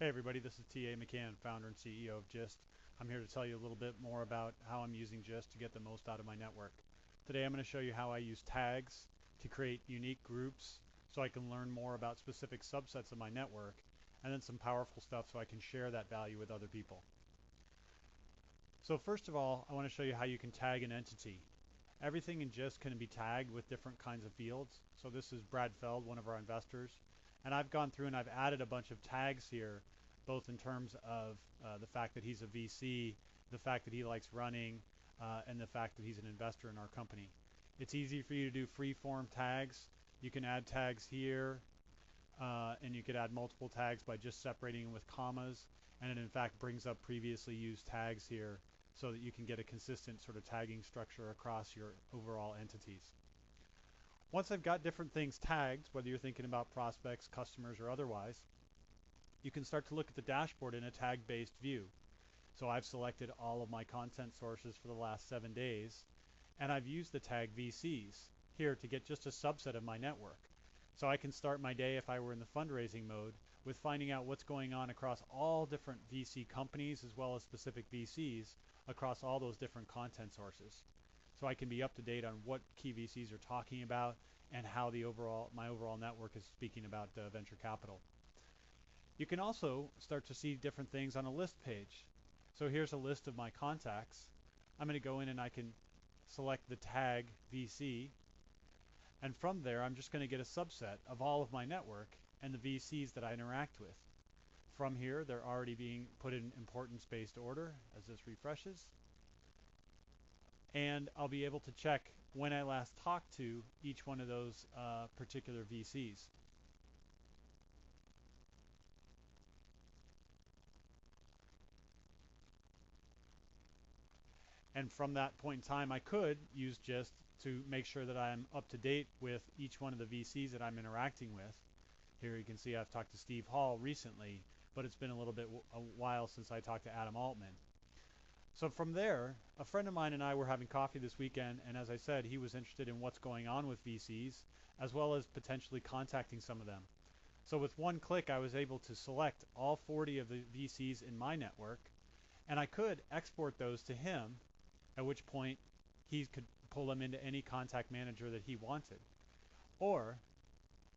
Hey everybody, this is T.A. McCann, founder and CEO of Gist. I'm here to tell you a little bit more about how I'm using Gist to get the most out of my network. Today I'm going to show you how I use tags to create unique groups so I can learn more about specific subsets of my network, and then some powerful stuff so I can share that value with other people. So first of all, I want to show you how you can tag an entity. Everything in Gist can be tagged with different kinds of fields. So this is Brad Feld, one of our investors. And I've gone through and I've added a bunch of tags here, both in terms of the fact that he's a VC, the fact that he likes running, and the fact that he's an investor in our company. It's easy for you to do free form tags. You can add tags here, and you could add multiple tags by just separating them with commas. And it in fact brings up previously used tags here so that you can get a consistent sort of tagging structure across your overall entities. Once I've got different things tagged, whether you're thinking about prospects, customers, or otherwise, you can start to look at the dashboard in a tag-based view. So I've selected all of my content sources for the last 7 days, and I've used the tag VCs here to get just a subset of my network. So I can start my day, if I were in the fundraising mode, with finding out what's going on across all different VC companies as well as specific VCs across all those different content sources. So I can be up to date on what key VCs are talking about and how my overall network is speaking about venture capital. You can also start to see different things on a list page. So here's a list of my contacts. I'm going to go in and I can select the tag VC, and from there I'm just going to get a subset of all of my network and the VCs that I interact with. From here, they're already being put in importance-based order as this refreshes. And I'll be able to check when I last talked to each one of those particular VCs. And from that point in time, I could use Gist to make sure that I'm up to date with each one of the VCs that I'm interacting with. Here you can see I've talked to Steve Hall recently, but it's been a while since I talked to Adam Altman. So from there, a friend of mine and I were having coffee this weekend, and as I said, he was interested in what's going on with VCs, as well as potentially contacting some of them. So with one click, I was able to select all 40 of the VCs in my network, and I could export those to him, at which point he could pull them into any contact manager that he wanted. Or,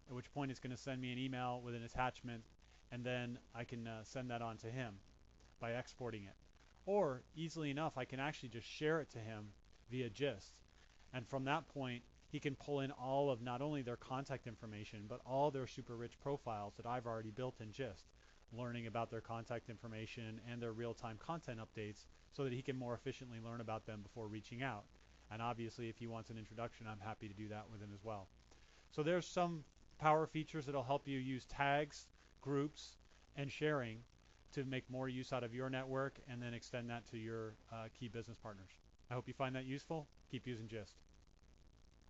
at which point it's going to send me an email with an attachment, and then I can send that on to him by exporting it. Or, easily enough, I can actually just share it to him via Gist. And from that point, he can pull in all of not only their contact information, but all their super rich profiles that I've already built in Gist, learning about their contact information and their real-time content updates so that he can more efficiently learn about them before reaching out. And obviously, if he wants an introduction, I'm happy to do that with him as well. So there's some power features that'll help you use tags, groups, and sharing to make more use out of your network and then extend that to your key business partners. I hope you find that useful. Keep using Gist.